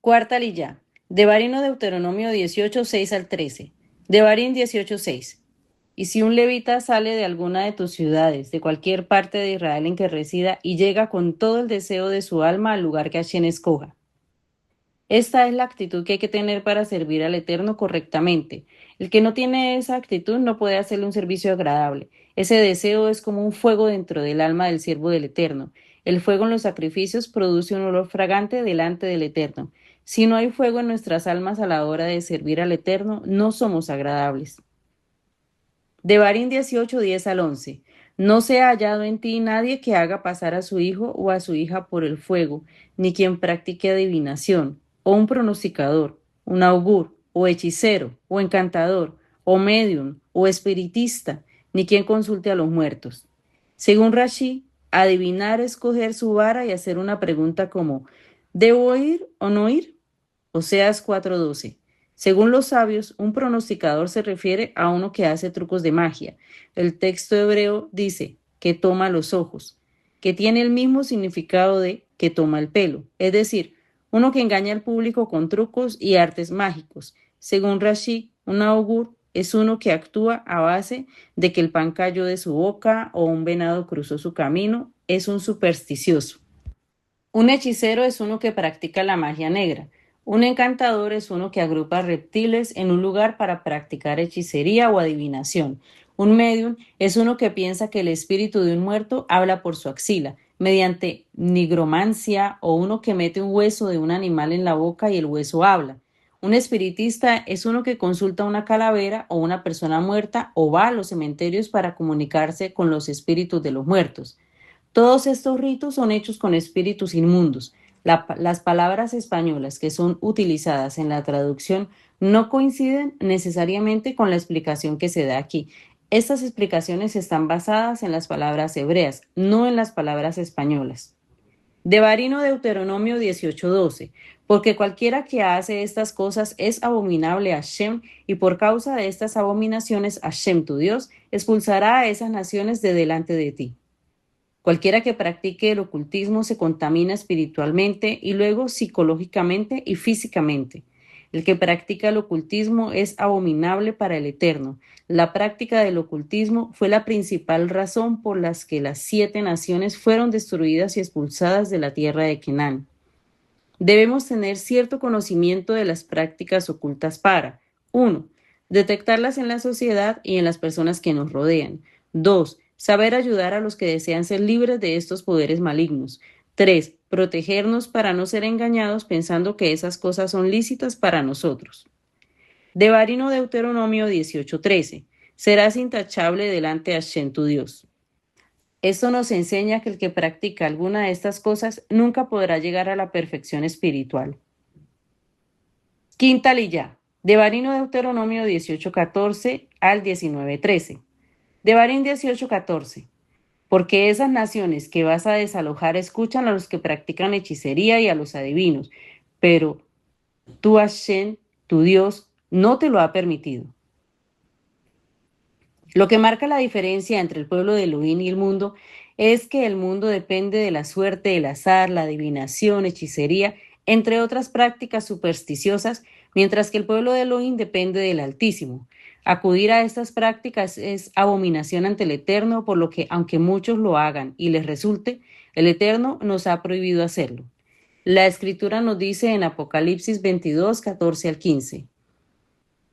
Cuarta lilla. Devarim o Deuteronomio 18, 6 al 13. Devarim 18, 6. Y si un levita sale de alguna de tus ciudades, de cualquier parte de Israel en que resida, y llega con todo el deseo de su alma al lugar que Hashem escoja. Esta es la actitud que hay que tener para servir al Eterno correctamente. El que no tiene esa actitud no puede hacerle un servicio agradable. Ese deseo es como un fuego dentro del alma del siervo del Eterno. El fuego en los sacrificios produce un olor fragante delante del Eterno. Si no hay fuego en nuestras almas a la hora de servir al Eterno, no somos agradables. Devarim 18, 10 al 11. No se ha hallado en ti nadie que haga pasar a su hijo o a su hija por el fuego, ni quien practique adivinación, o un pronosticador, un augur, o hechicero, o encantador, o medium, o espiritista, ni quien consulte a los muertos. Según Rashi, adivinar es coger su vara y hacer una pregunta como ¿debo ir o no ir? Oseas 4:12. Según los sabios, un pronosticador se refiere a uno que hace trucos de magia. El texto hebreo dice que toma los ojos, que tiene el mismo significado de que toma el pelo, es decir, uno que engaña al público con trucos y artes mágicos. Según Rashi, un augur es uno que actúa a base de que el pan cayó de su boca o un venado cruzó su camino, es un supersticioso. Un hechicero es uno que practica la magia negra. Un encantador es uno que agrupa reptiles en un lugar para practicar hechicería o adivinación. Un medium es uno que piensa que el espíritu de un muerto habla por su axila, mediante nigromancia, o uno que mete un hueso de un animal en la boca y el hueso habla. Un espiritista es uno que consulta una calavera o una persona muerta o va a los cementerios para comunicarse con los espíritus de los muertos. Todos estos ritos son hechos con espíritus inmundos. Las palabras españolas que son utilizadas en la traducción no coinciden necesariamente con la explicación que se da aquí. Estas explicaciones están basadas en las palabras hebreas, no en las palabras españolas. Devarim o Deuteronomio 18:12. Porque cualquiera que hace estas cosas es abominable a Hashem, y por causa de estas abominaciones Hashem, tu Dios, expulsará a esas naciones de delante de ti. Cualquiera que practique el ocultismo se contamina espiritualmente y luego psicológicamente y físicamente. El que practica el ocultismo es abominable para el Eterno. La práctica del ocultismo fue la principal razón por la que las 7 naciones fueron destruidas y expulsadas de la tierra de Canaán. Debemos tener cierto conocimiento de las prácticas ocultas para 1. Detectarlas en la sociedad y en las personas que nos rodean. 2. Saber ayudar a los que desean ser libres de estos poderes malignos. 3. Protegernos para no ser engañados pensando que esas cosas son lícitas para nosotros. Devarim o Deuteronomio 18:13. Serás intachable delante de Hashem tu Dios. Esto nos enseña que el que practica alguna de estas cosas nunca podrá llegar a la perfección espiritual. Quinta lilla. Devarim o Deuteronomio 18:14 al 19:13. Devarim 18:14. Porque esas naciones que vas a desalojar escuchan a los que practican hechicería y a los adivinos, pero tú, Hashem, tu Dios, no te lo ha permitido. Lo que marca la diferencia entre el pueblo de Elohim y el mundo es que el mundo depende de la suerte, el azar, la adivinación, hechicería, entre otras prácticas supersticiosas, mientras que el pueblo de Elohim depende del Altísimo. Acudir a estas prácticas es abominación ante el Eterno, por lo que, aunque muchos lo hagan y les resulte, el Eterno nos ha prohibido hacerlo. La Escritura nos dice en Apocalipsis 22, 14 al 15.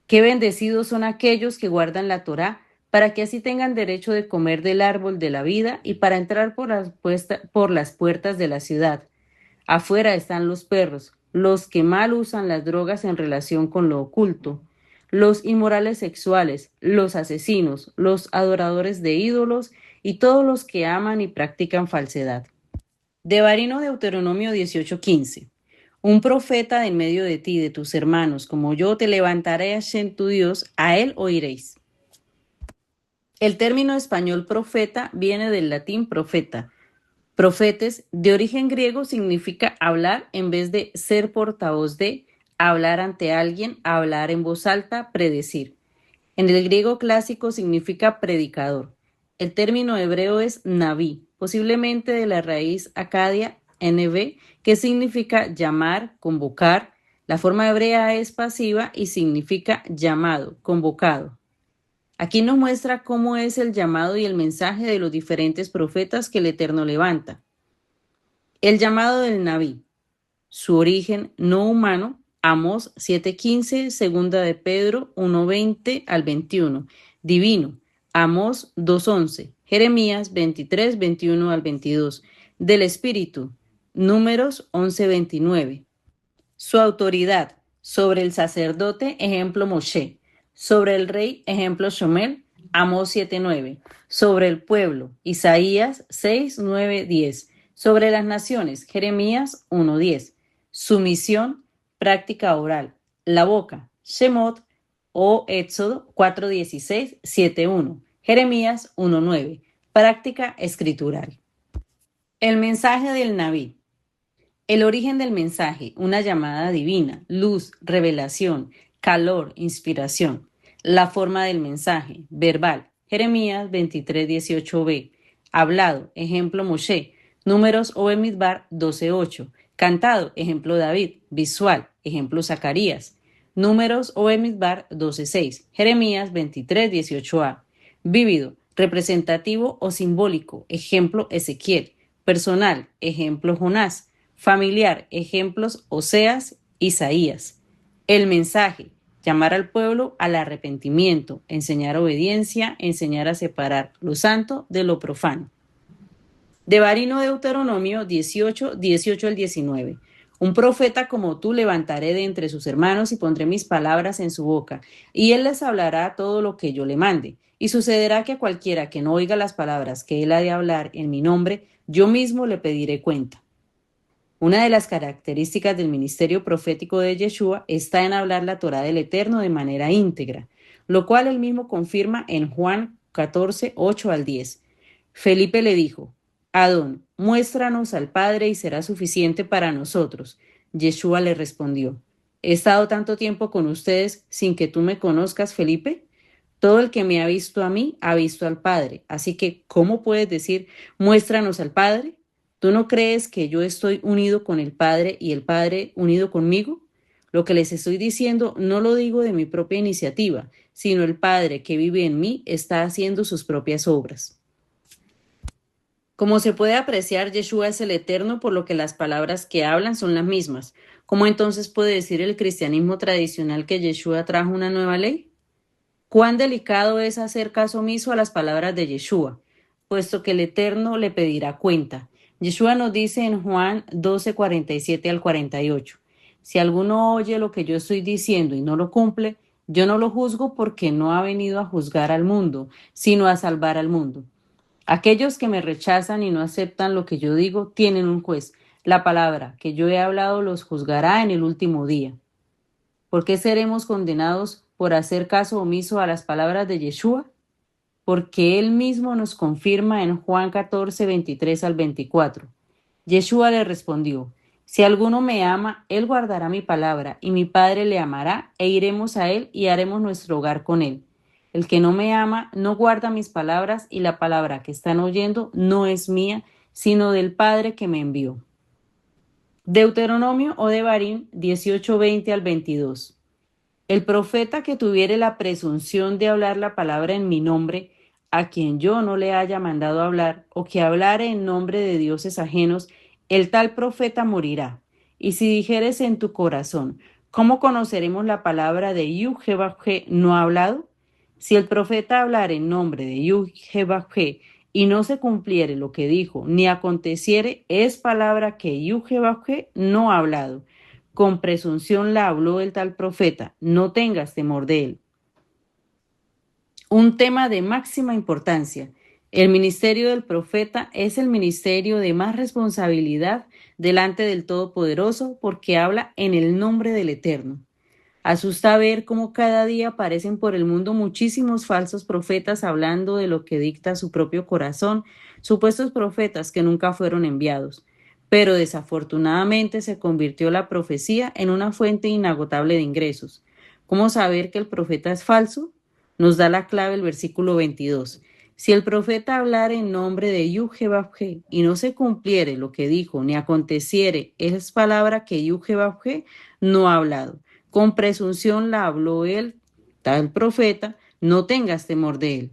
Qué bendecidos son aquellos que guardan la Torá, para que así tengan derecho de comer del árbol de la vida y para entrar por las puertas de la ciudad. Afuera están los perros, los que mal usan las drogas en relación con lo oculto, los inmorales sexuales, los asesinos, los adoradores de ídolos y todos los que aman y practican falsedad. Devarim o Deuteronomio 18:15. Un profeta de en medio de ti, de tus hermanos, como yo, te levantaré a Hashem tu Dios, a él oiréis. El término español profeta viene del latín profeta. Profetes, de origen griego, significa hablar en vez de ser portavoz de, hablar ante alguien, hablar en voz alta, predecir. En el griego clásico significa predicador. El término hebreo es naví, posiblemente de la raíz acadia nb, que significa llamar, convocar. La forma hebrea es pasiva y significa llamado, convocado. Aquí nos muestra cómo es el llamado y el mensaje de los diferentes profetas que el Eterno levanta. El llamado del Nabí, su origen no humano, Amós 7:15, segunda de Pedro 1:20 al 21, divino, Amós 2:11, Jeremías 23:21 al 22, del Espíritu, Números 11:29. Su autoridad, sobre el sacerdote, ejemplo Moshe, sobre el rey, ejemplo Shomel, Amós 7:9, sobre el pueblo, Isaías 6:9-10, sobre las naciones, Jeremías 1:10. Su misión, práctica oral, la boca, Shemot o Éxodo 4:16, 7:1, Jeremías 1:9, práctica escritural. El mensaje del Nabí. El origen del mensaje, una llamada divina, luz, revelación, calor, inspiración. La forma del mensaje, verbal, Jeremías 23:18b. Hablado, ejemplo Moshe, Números o Bemidbar 12:8. Cantado, ejemplo David, visual, ejemplo Zacarías, Números o Bemidbar 12:6. Jeremías 23:18a. Vívido, representativo o simbólico, ejemplo Ezequiel, personal, ejemplo Jonás, familiar, ejemplos Oseas, Isaías. El mensaje, llamar al pueblo al arrepentimiento, enseñar obediencia, enseñar a separar lo santo de lo profano. Devarim o Deuteronomio 18 al 19. Un profeta como tú levantaré de entre sus hermanos y pondré mis palabras en su boca, y él les hablará todo lo que yo le mande. Y sucederá que a cualquiera que no oiga las palabras que él ha de hablar en mi nombre, yo mismo le pediré cuenta. Una de las características del ministerio profético de Yeshua está en hablar la Torá del Eterno de manera íntegra, lo cual él mismo confirma en Juan 14, 8 al 10. Felipe le dijo: Adón, muéstranos al Padre y será suficiente para nosotros. Yeshua le respondió: ¿He estado tanto tiempo con ustedes sin que tú me conozcas, Felipe? Todo el que me ha visto a mí ha visto al Padre. Así que, ¿cómo puedes decir, muéstranos al Padre? ¿Tú no crees que yo estoy unido con el Padre y el Padre unido conmigo? Lo que les estoy diciendo no lo digo de mi propia iniciativa, sino el Padre que vive en mí está haciendo sus propias obras. Como se puede apreciar, Yeshua es el Eterno, por lo que las palabras que hablan son las mismas. ¿Cómo entonces puede decir el cristianismo tradicional que Yeshua trajo una nueva ley? Cuán delicado es hacer caso omiso a las palabras de Yeshua, puesto que el Eterno le pedirá cuenta. Yeshua nos dice en Juan 12:47 al 48, si alguno oye lo que yo estoy diciendo y no lo cumple, yo no lo juzgo porque no ha venido a juzgar al mundo, sino a salvar al mundo. Aquellos que me rechazan y no aceptan lo que yo digo tienen un juez. La palabra que yo he hablado los juzgará en el último día. ¿Por qué seremos condenados por hacer caso omiso a las palabras de Yeshua? Porque él mismo nos confirma en Juan 14:23 al 24. Yeshua le respondió: si alguno me ama, él guardará mi palabra, y mi Padre le amará, e iremos a él y haremos nuestro hogar con él. El que no me ama no guarda mis palabras, y la palabra que están oyendo no es mía, sino del Padre que me envió. Deuteronomio o Devarim 18:20 al 22. El profeta que tuviere la presunción de hablar la palabra en mi nombre, a quien yo no le haya mandado hablar, o que hablare en nombre de dioses ajenos, el tal profeta morirá. Y si dijeres en tu corazón, ¿cómo conoceremos la palabra de Yud-Heh-Vav-Heh no hablado? Si el profeta hablare en nombre de Yud-Heh-Vav-Heh y no se cumpliere lo que dijo, ni aconteciere, es palabra que Yud-Heh-Vav-Heh no ha hablado. Con presunción la habló el tal profeta, no tengas temor de él. Un tema de máxima importancia. El ministerio del profeta es el ministerio de más responsabilidad delante del Todopoderoso porque habla en el nombre del Eterno. Asusta ver cómo cada día aparecen por el mundo muchísimos falsos profetas hablando de lo que dicta su propio corazón, supuestos profetas que nunca fueron enviados. Pero desafortunadamente se convirtió la profecía en una fuente inagotable de ingresos. ¿Cómo saber que el profeta es falso? Nos da la clave el versículo 22. Si el profeta hablara en nombre de Yud-Heh-Vav-Heh y no se cumpliere lo que dijo, ni aconteciere, es palabra que Yud-Heh-Vav-Heh no ha hablado. Con presunción la habló él, tal profeta, no tengas temor de él.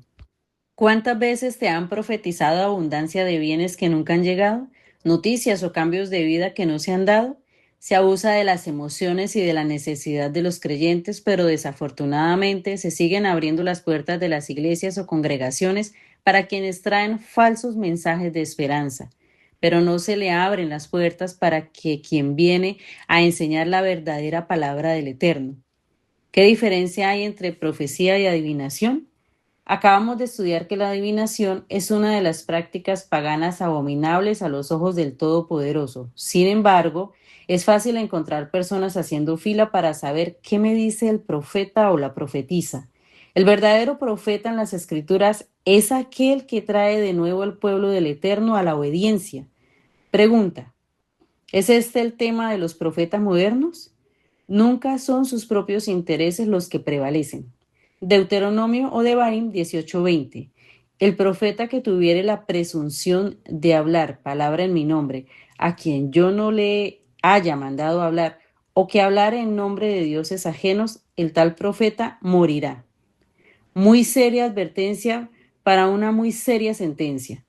¿Cuántas veces te han profetizado abundancia de bienes que nunca han llegado? ¿Noticias o cambios de vida que no se han dado? Se abusa de las emociones y de la necesidad de los creyentes, pero desafortunadamente se siguen abriendo las puertas de las iglesias o congregaciones para quienes traen falsos mensajes de esperanza, pero no se le abren las puertas para que quien viene a enseñar la verdadera palabra del Eterno. ¿Qué diferencia hay entre profecía y adivinación? Acabamos de estudiar que la adivinación es una de las prácticas paganas abominables a los ojos del Todopoderoso. Sin embargo, es fácil encontrar personas haciendo fila para saber qué me dice el profeta o la profetisa. El verdadero profeta en las Escrituras es aquel que trae de nuevo al pueblo del Eterno a la obediencia. Pregunta: ¿es este el tema de los profetas modernos? Nunca son sus propios intereses los que prevalecen. Deuteronomio o Devarim 18:20. El profeta que tuviere la presunción de hablar palabra en mi nombre, a quien yo no le haya mandado hablar, o que hablare en nombre de dioses ajenos, el tal profeta morirá. Muy seria advertencia para una muy seria sentencia.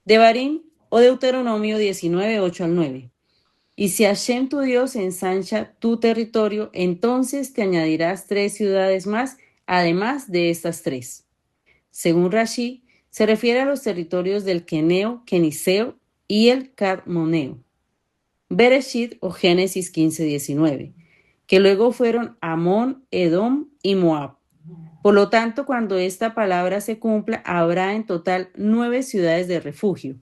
Devarim o Deuteronomio 19:8-9. Y si Hashem tu Dios ensancha tu territorio, entonces te añadirás 3 ciudades más, además de estas 3. Según Rashi, se refiere a los territorios del Queneo, Keniseo y el Cadmoneo. Bereshit o Génesis 15:19, que luego fueron Amón, Edom y Moab. Por lo tanto, cuando esta palabra se cumpla, habrá en total 9 ciudades de refugio.